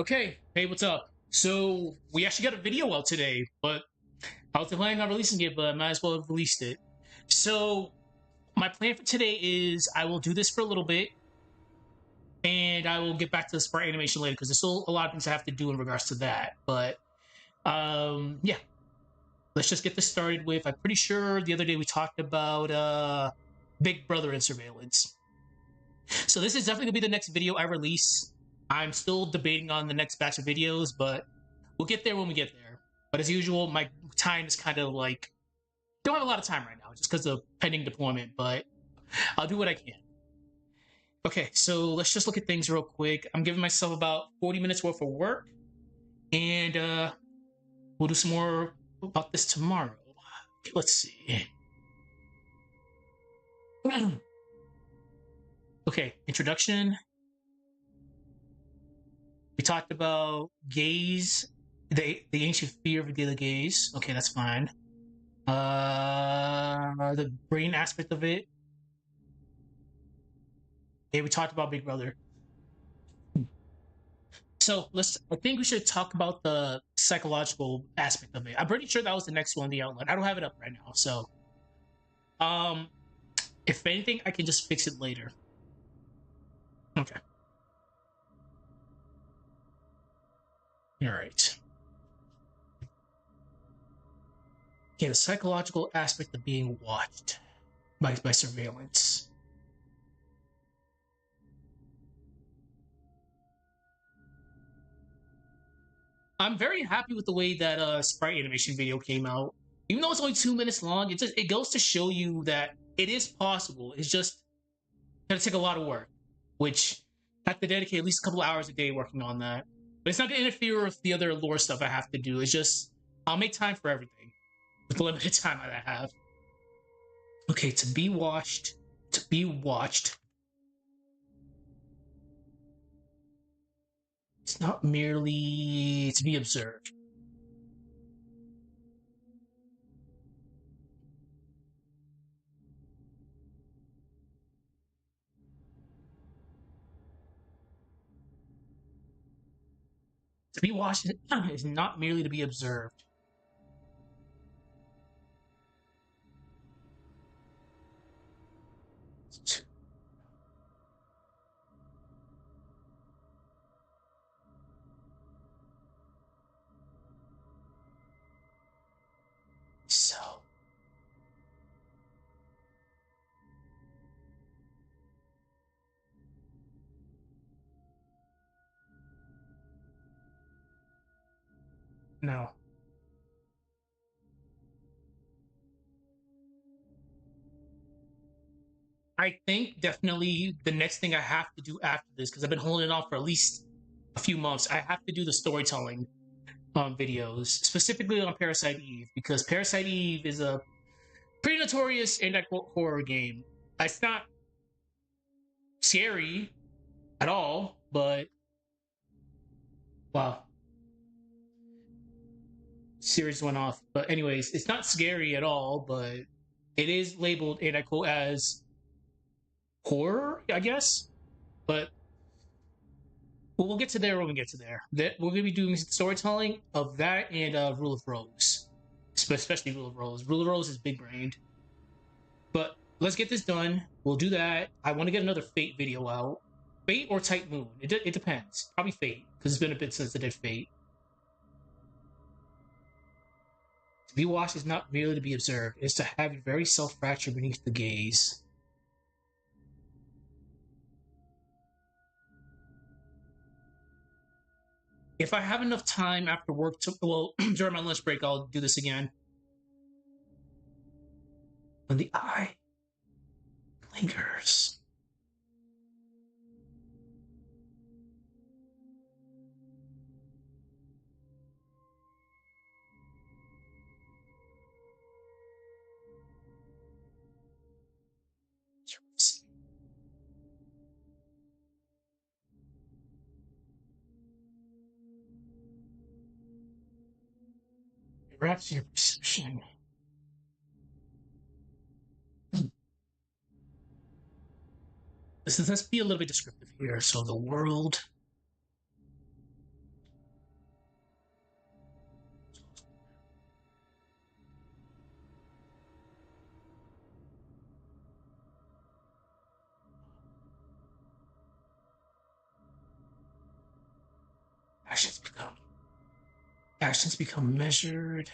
Okay, hey, what's up? So we actually got a video out today, but I was planning on releasing it, but I might as well have released it. So my plan for today is I will do this for a little bit, and I will get back to the sprite animation later because there's still a lot of things I have to do in regards to that. But yeah, let's just get this started with. I'm pretty sure the other day we talked about Big Brother and surveillance. So this is definitely gonna be the next video I release. I'm still debating on the next batch of videos, but we'll get there when we get there. But as usual, my time is kind of like don't have a lot of time right now just because of pending deployment, but I'll do what I can. Okay, so let's just look at things real quick. I'm giving myself about 40 minutes worth of work, and we'll do some more about this tomorrow. Okay, let's see. Okay, introduction. We talked about gaze, the ancient fear of the gaze. Okay, that's fine. The brain aspect of it. Yeah, we talked about Big Brother. So let's. I think we should talk about the psychological aspect of it. I'm pretty sure that was the next one, the outline. I don't have it up right now, so um, if anything, I can just fix it later. Okay. All right. Okay, the psychological aspect of being watched by surveillance. I'm very happy with the way that sprite animation video came out. Even though it's only 2 minutes long, it goes to show you that it is possible. It's just gonna take a lot of work, which I have to dedicate at least a couple hours a day working on that. But it's not gonna interfere with the other lore stuff I have to do. It's just I'll make time for everything with the limited time that I have. Okay, to be watched, to be watched. It's not merely to be observed. To be watched is not merely to be observed. So, no. I think definitely the next thing I have to do after this, because I've been holding it off for at least a few months, I have to do the storytelling videos, specifically on Parasite Eve, because Parasite Eve is a pretty notorious anti-quote horror game. It's not scary at all, but wow, series went off. But anyways, it's not scary at all, but it is labeled anti-quote as horror, I guess. But we'll get to there when we get to there. That we're gonna be doing storytelling of that and Rule of Rose, especially Rule of Rose. Rule of Rose is big brained, but let's get this done. We'll do that. I want to get another Fate video out. Fate or Tight Moon. It depends. Probably Fate because it's been a bit since I did Fate. To be watched is not merely to be observed. It's to have your very self fracture beneath the gaze. If I have enough time after work to, well, during my lunch break, I'll do this again. When the eye lingers. It wraps your perception. Let's be a little bit descriptive here. So the world Actions become measured.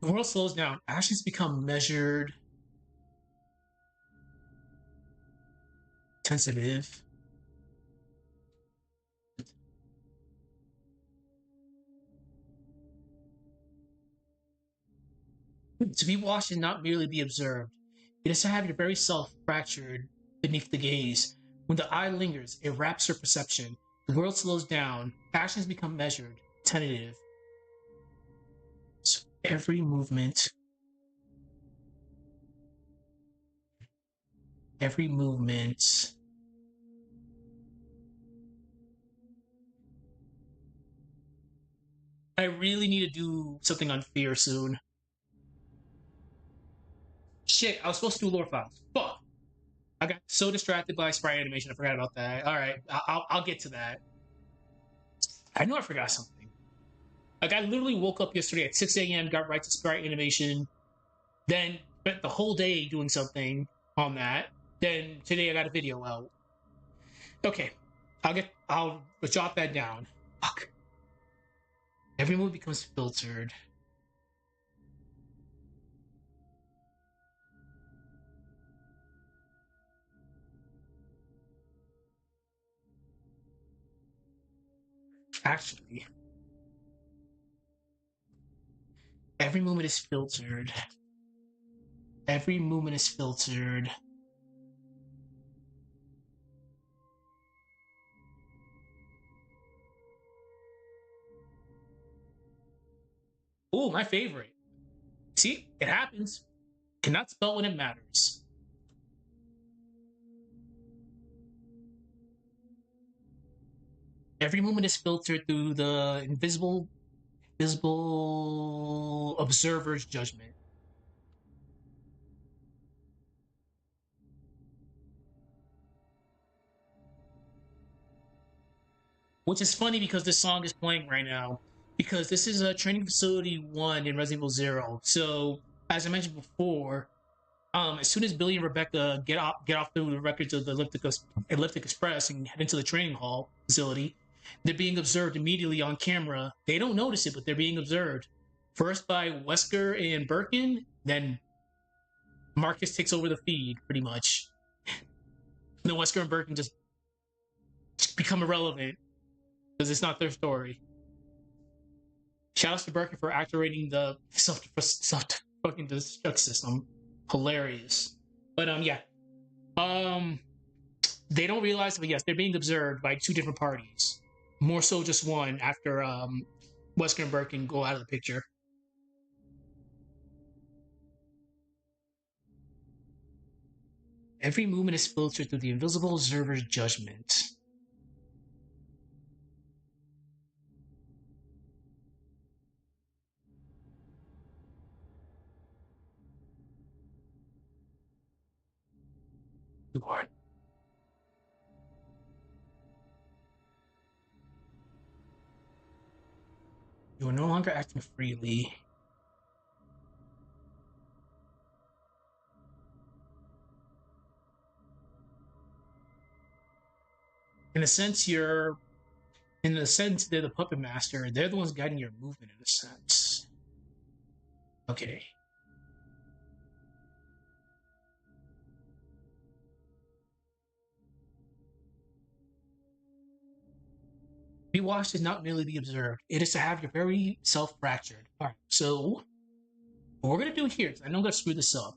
The world slows down. Actions become measured. Sensitive. To be watched and not merely be observed. It is to have your very self fractured beneath the gaze. When the eye lingers, it wraps your perception. The world slows down. Actions become measured, tentative. So every movement, every movement. I really need to do something on fear soon. Shit, I was supposed to do lore files. Fuck. I got so distracted by sprite animation, I forgot about that. All right, I'll get to that. I know I forgot something. Like I literally woke up yesterday at 6 a.m., got right to sprite animation, then spent the whole day doing something on that. Then today I got a video out. Okay, I'll jot that down. Fuck. Every move becomes filtered. Actually, every movement is filtered. Every movement is filtered. Oh, my favorite. See, it happens. Cannot spell when it matters. Every movement is filtered through the invisible observer's judgment. Which is funny because this song is playing right now. Because this is a training facility 1 in Resident Evil 0. So, as I mentioned before, as soon as Billy and Rebecca get off the records of the Elliptic Express and head into the training hall facility, they're being observed immediately on camera. They don't notice it, but they're being observed. First by Wesker and Birkin, then Marcus takes over the feed, pretty much. And then Wesker and Birkin just become irrelevant because it's not their story. Shoutouts to Birkin for activating the self fucking destruct system. Hilarious. But yeah. Um they don't realize, but yes, they're being observed by two different parties. More so just one after Wesker and Birkin go out of the picture. Every movement is filtered through the invisible observer's judgment. Lord. You are no longer acting freely. In a sense, they're the puppet master. They're the ones guiding your movement in a sense. Okay. Be watched is not merely be observed. It is to have your very self fractured. Alright, so what we're gonna do here is I know I'm gonna screw this up.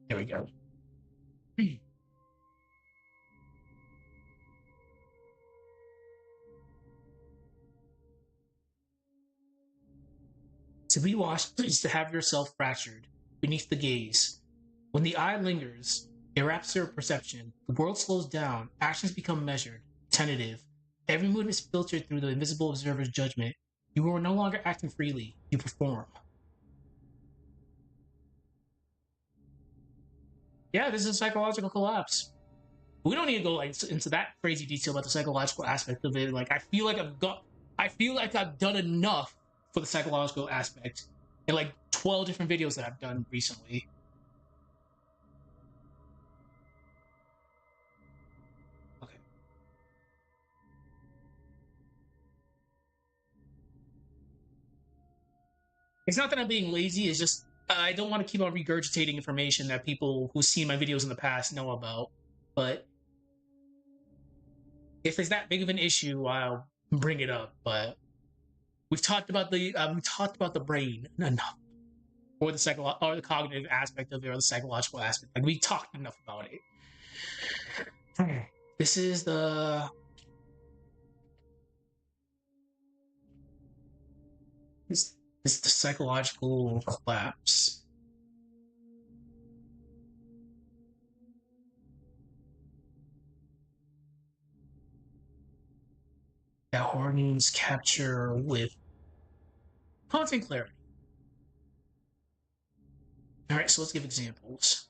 There we go. To be watched is to have yourself fractured beneath the gaze. When the eye lingers, it wraps your perception. The world slows down. Actions become measured, tentative. Every mood is filtered through the invisible observer's judgment. You are no longer acting freely. You perform. Yeah, this is a psychological collapse. We don't need to go like into that crazy detail about the psychological aspect of it. Like I feel like I've done enough for the psychological aspect in like 12 different videos that I've done recently. Okay. It's not that I'm being lazy. It's just I don't want to keep on regurgitating information that people who've seen my videos in the past know about. But if it's that big of an issue, I'll bring it up. But we've talked about the brain enough, or the or the cognitive aspect of it, or the psychological aspect. Like we talked enough about it. This is this, this is the psychological collapse. That organs capture with constant clarity. All right, so let's give examples.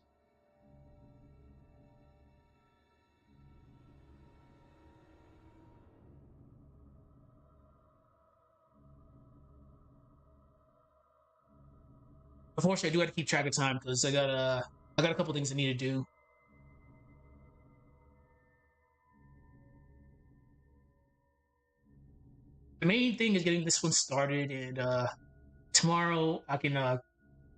Unfortunately, I do have to keep track of time because I got a couple things I need to do. The main thing is getting this one started, and tomorrow I can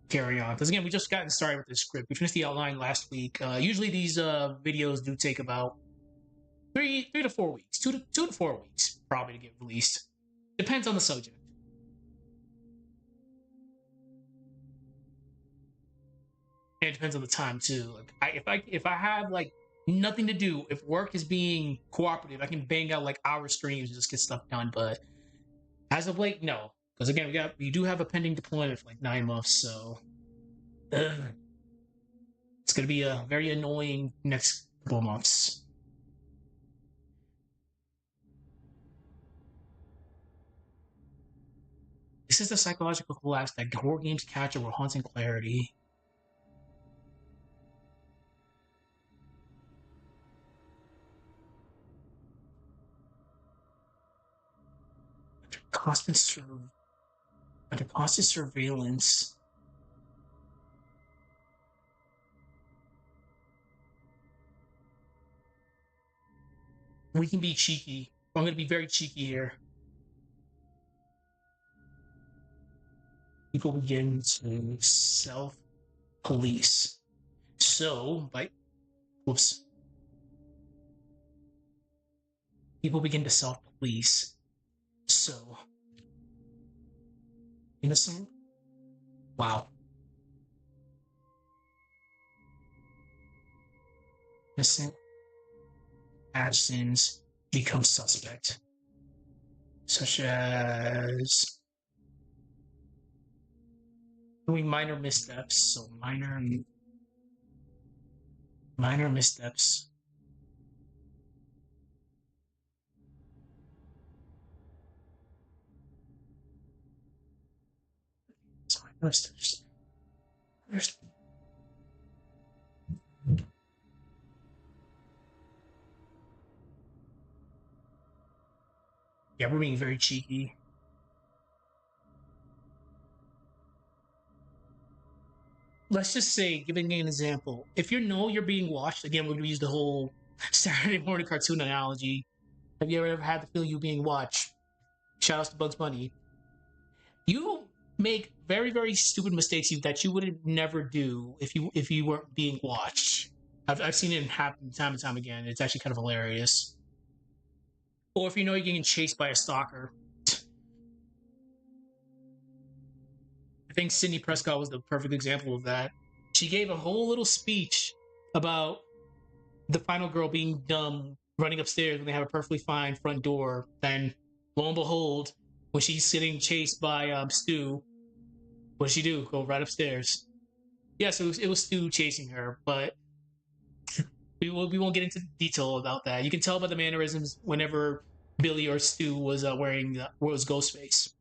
carry on. Because again, we just gotten started with this script. We finished the outline last week. Usually these videos do take about three to 4 weeks, two to 4 weeks probably to get released. Depends on the subject. And it depends on the time too. Like if I have like nothing to do, if work is being cooperative, I can bang out like hour streams and just get stuff done. But as of late, no. Because again, we do have a pending deployment for like 9 months, so it's gonna be a very annoying next couple of months. This is the psychological collapse that horror games capture with haunting clarity. Constant sur- Under constant surveillance. We can be cheeky. I'm gonna be very cheeky here. People begin to self police. So, by whoops, people begin to self police. So, innocent. Wow. Innocent actions become suspect, such as doing minor missteps. So, minor missteps. So, minor missteps. Yeah, we're being very cheeky. Let's just say, giving an example, if you know you're being watched, again, we're going to use the whole Saturday morning cartoon analogy. Have you ever had the feeling you being watched? Shout outs to Bugs Bunny. You make very, very stupid mistakes that you would never do if you weren't being watched. I've seen it happen time and time again. It's actually kind of hilarious. Or if you know you're getting chased by a stalker. I think Sydney Prescott was the perfect example of that. She gave a whole little speech about the final girl being dumb, running upstairs when they have a perfectly fine front door. Then, lo and behold, when she's sitting chased by Stu, what does she do? Go right upstairs. Yeah, so it was Stu chasing her, but we won't get into detail about that. You can tell by the mannerisms whenever Billy or Stu was wearing was Ghostface.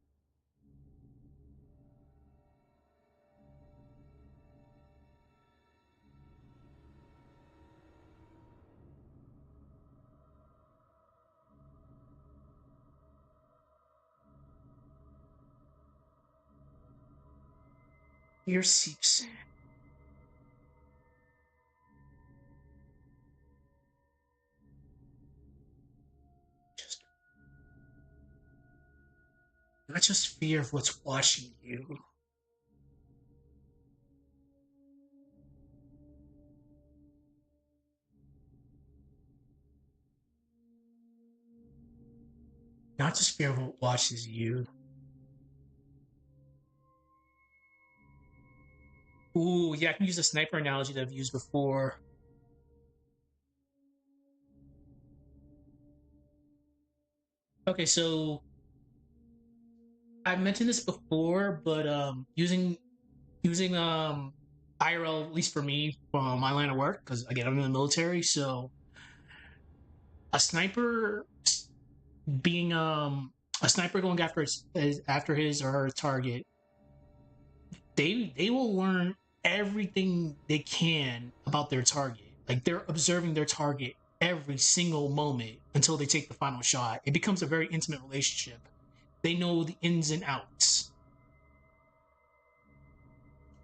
Here seeps in. Just not just fear of what's watching you. Not just fear of what watches you. Ooh, yeah, I can use a sniper analogy that I've used before. Okay, so I mentioned this before, but using IRL, at least for me, from my line of work, because again I'm in the military, so a sniper being a sniper going after after his or her target, they will learn everything they can about their target. Like they're observing their target every single moment until they take the final shot. It becomes a very intimate relationship. They know the ins and outs.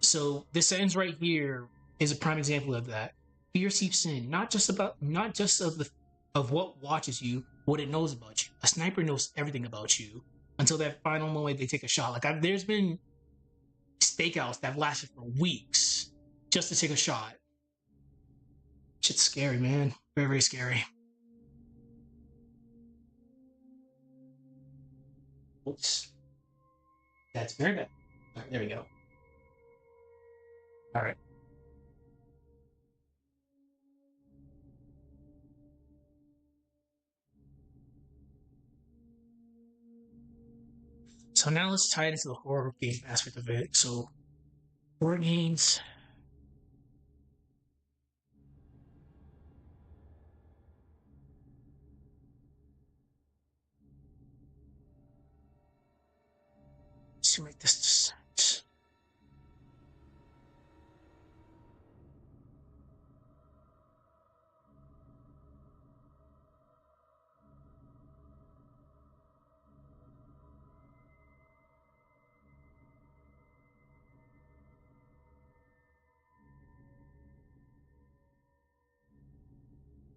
So this sentence right here is a prime example of that. Fear seeps in, not just of the of what watches you, what it knows about you. A sniper knows everything about you until that final moment they take a shot. There's been stakeouts that have lasted for weeks just to take a shot. Shit's scary, man. Very, very scary. Oops. That's very bad. All right, there we go. All right. So now let's tie it into the horror game aspect of it. So horror games. Let's make this.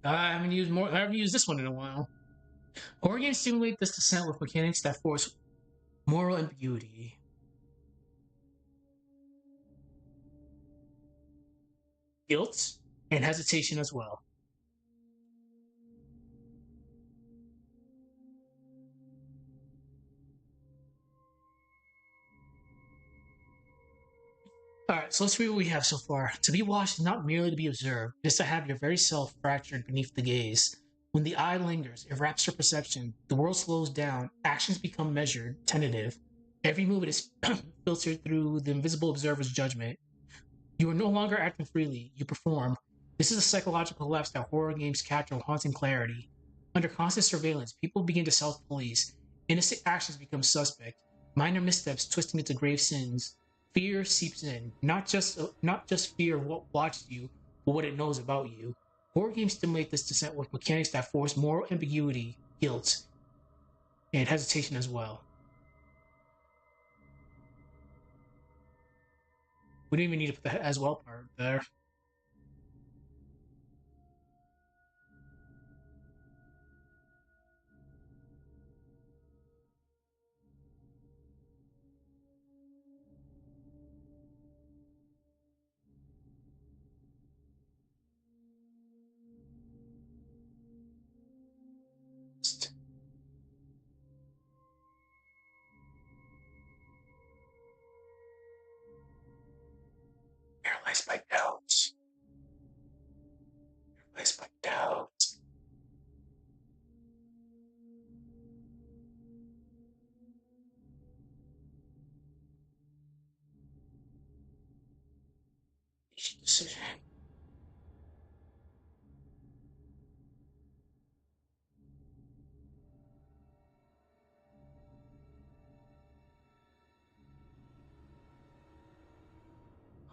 I haven't used this one in a while. Horror games simulate this descent with mechanics that force moral ambiguity, guilt, and hesitation as well. Alright, so let's read what we have so far. To be watched is not merely to be observed, it is to have your very self fractured beneath the gaze. When the eye lingers, it wraps your perception, the world slows down, actions become measured, tentative. Every movement is filtered through the invisible observer's judgment. You are no longer acting freely, you perform. This is a psychological collapse that horror games capture with haunting clarity. Under constant surveillance, people begin to self police. Innocent actions become suspect, minor missteps twisting into grave sins. Fear seeps in, not just fear of what watches you, but what it knows about you. Horror games stimulate this descent with mechanics that force moral ambiguity, guilt, and hesitation as well. We don't even need to put the as well part there. Paralyzed by doubts. Paralyzed by doubts. Decision.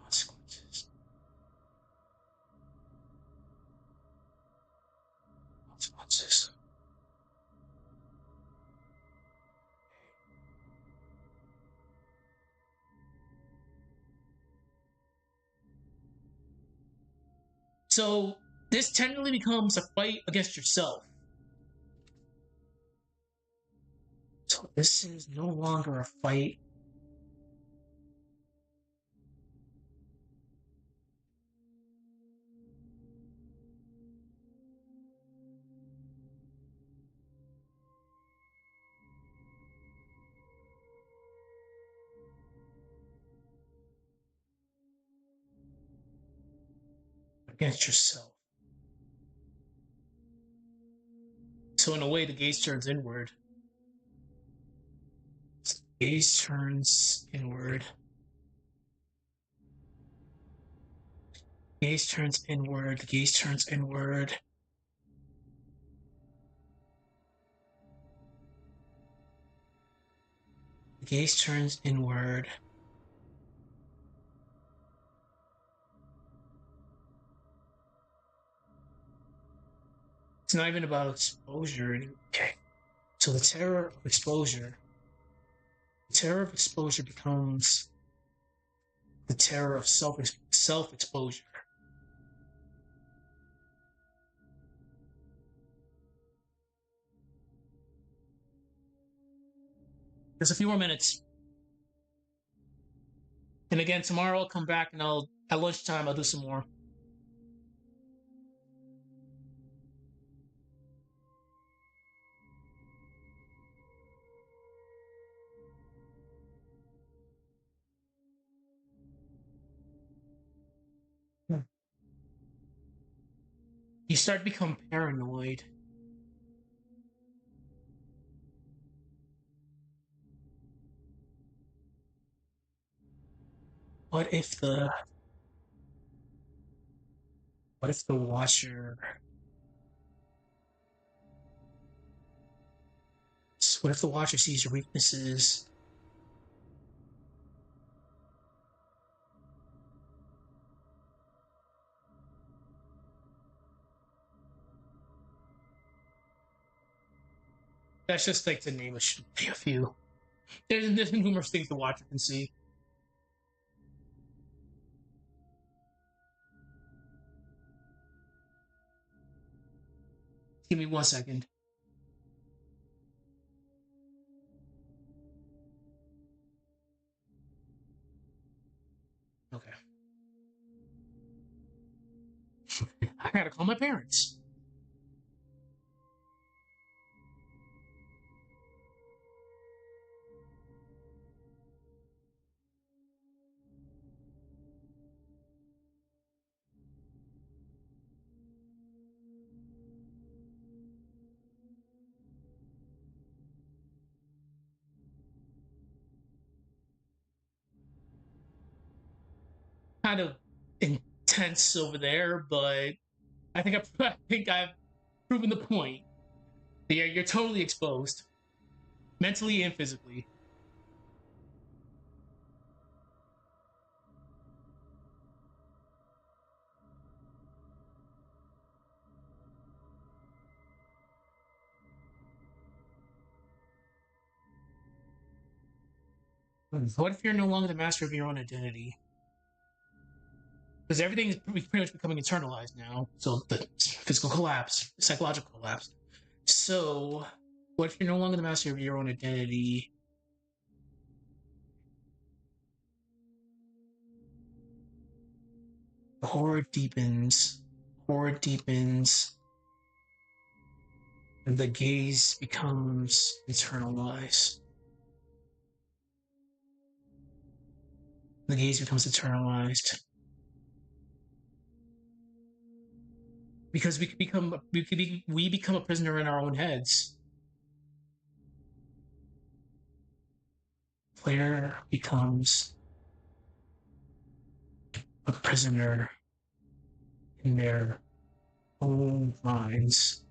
Consequences. Consequences. So this technically becomes a fight against yourself. So this is no longer a fight. against yourself. So in a way, the gaze turns inward. Gaze turns inward. Gaze turns inward. The gaze turns inward. The gaze turns inward. It's not even about exposure anymore. Okay. So the terror of exposure. The terror of exposure becomes the terror of self-exposure. There's a few more minutes. And again, tomorrow I'll come back and at lunchtime I'll do some more. You start to become paranoid. What if the what if the watcher what if the watcher sees your weaknesses? That's just like to name a few. There's numerous things the watcher can see. Give me 1 second. Okay. I gotta call my parents. Kind of intense over there, but I think I've proven the point. Yeah, you're totally exposed, mentally and physically. What if you're no longer the master of your own identity? Because everything is pretty much becoming internalized now. So the physical collapse, psychological collapse. So, what if you're no longer the master of your own identity? The horror deepens. Horror deepens. And the gaze becomes internalized. The gaze becomes internalized. Because we become a prisoner in our own heads. Player becomes a prisoner in their own minds.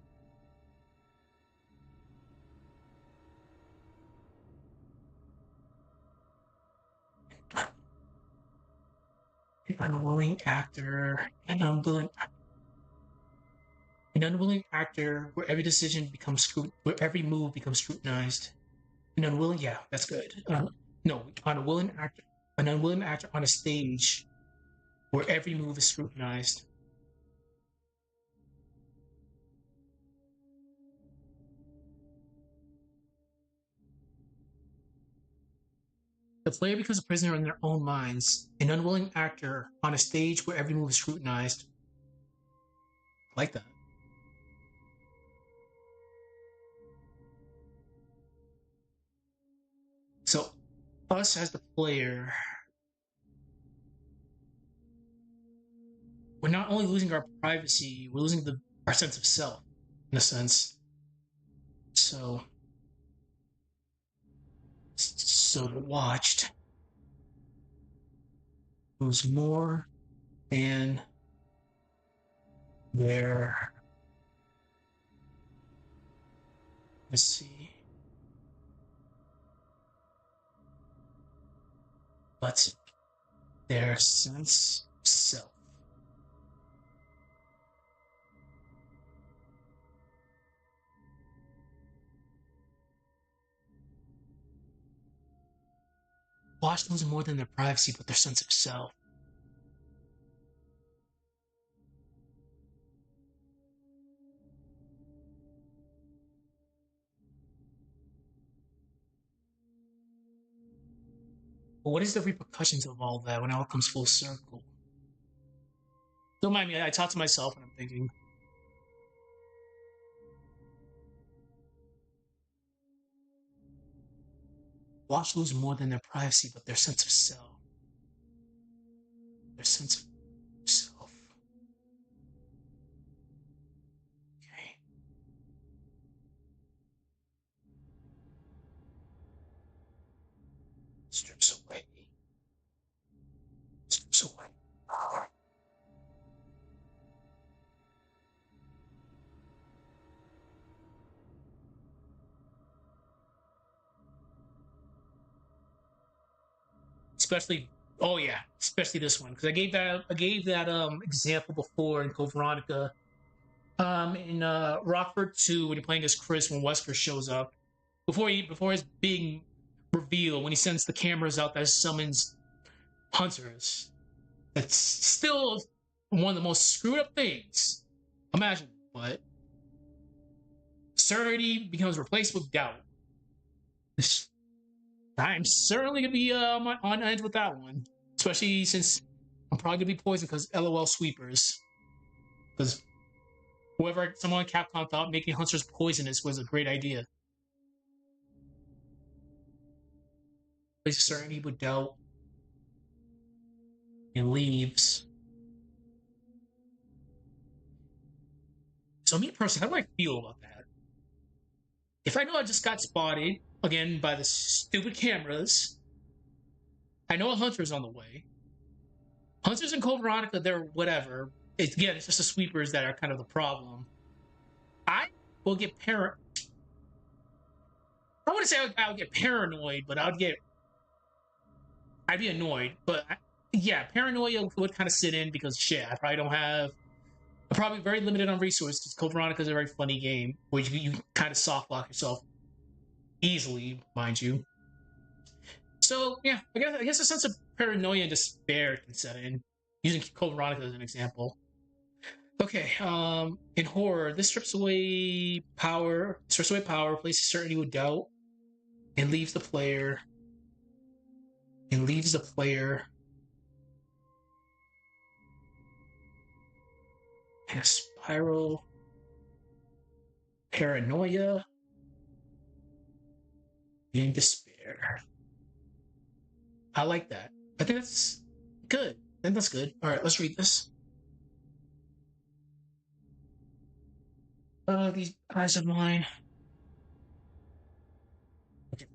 An unwilling actor, an unwilling actor where every decision becomes where every move becomes scrutinized. An unwilling, yeah, that's good. No, an unwilling actor on a stage where every move is scrutinized. The player becomes a prisoner in their own minds, an unwilling actor on a stage where every move is scrutinized. I like that. So, us as the player, we're not only losing our privacy, we're losing our sense of self, in a sense. So watched lose more than their, let's see, but their sense of self. Watch lose more than their privacy, but their sense of self. But what is the repercussions of all that when it all comes full circle? Don't mind me, I talk to myself when I'm thinking. Watch lose more than their privacy, but their sense of self. Their sense of self. Okay. Strips away. Strips away. Especially, oh yeah, especially this one because I gave that example before in Code Veronica. In Rockford 2 when you're playing as Chris when Wesker shows up before his big reveal when he sends the cameras out that summons hunters. That's still one of the most screwed up things. Imagine, but certainty becomes replaced with doubt. I'm certainly gonna be on edge with that one, especially since I'm probably gonna be poisoned because LOL sweepers. Because someone at Capcom thought making hunters poisonous was a great idea. Replaces certainty with doubt and leaves. So me personally, how do I feel about that? If I know I just got spotted again by the stupid cameras, I know a hunter's on the way. Hunters in Code Veronica, they're whatever. It's just the sweepers that are kind of the problem. I will get I wouldn't say I would get paranoid, but I'd be annoyed. But yeah, paranoia would kind of sit in because shit, I'm probably very limited on resources. Code Veronica is a very funny game where you kind of soft lock yourself easily, mind you. So yeah, I guess a sense of paranoia and despair can set in. Using Code Veronica as an example. Okay, in horror, this strips away power, replaces certainty with doubt, and leaves the player in a spiral paranoia and despair. I like that. I think that's good. I think that's good. All right, let's read this. These eyes of mine. Okay.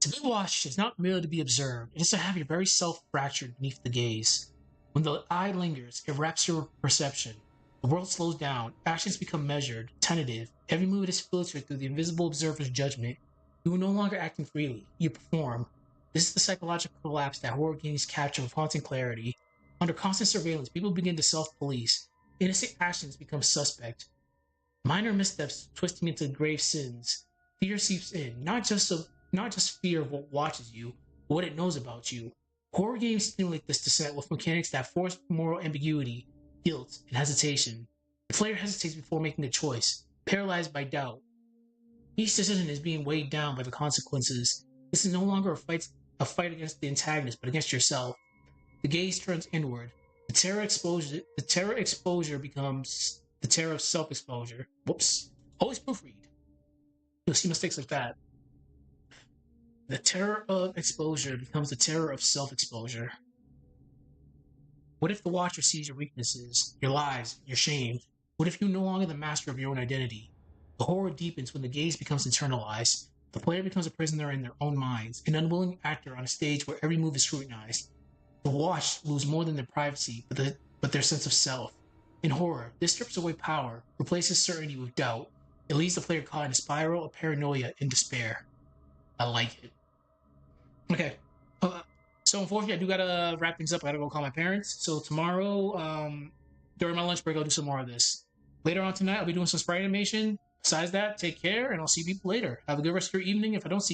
To be watched is not merely to be observed. It is to have your very self fractured beneath the gaze. When the eye lingers, it wraps your perception. The world slows down. Actions become measured, tentative. Every move is filtered through the invisible observer's judgment. You are no longer acting freely. You perform. This is the psychological collapse that horror games capture with haunting clarity. Under constant surveillance, people begin to self-police. Innocent actions become suspect. Minor missteps twisting into grave sins. Fear seeps in, not just fear of what watches you, but what it knows about you. Horror games stimulate this descent with mechanics that force moral ambiguity, guilt, and hesitation. The player hesitates before making a choice, paralyzed by doubt. Each decision is being weighed down by the consequences. This is no longer a fight against the antagonist, but against yourself. The gaze turns inward. The terror exposure becomes the terror of self-exposure. Whoops. Always proofread. You'll see mistakes like that. The terror of exposure becomes the terror of self-exposure. What if the watcher sees your weaknesses, your lies, your shame? What if you're no longer the master of your own identity? The horror deepens when the gaze becomes internalized. The player becomes a prisoner in their own minds, an unwilling actor on a stage where every move is scrutinized. The watched lose more than their privacy, but their sense of self. In horror, this strips away power, replaces certainty with doubt. It leaves the player caught in a spiral of paranoia and despair. I like it. Okay. Uh, so unfortunately, I do gotta wrap things up. I gotta go call my parents. So tomorrow, during my lunch break, I'll do some more of this. Later on tonight, I'll be doing some sprite animation. Besides that, take care, and I'll see people later. Have a good rest of your evening if I don't see you.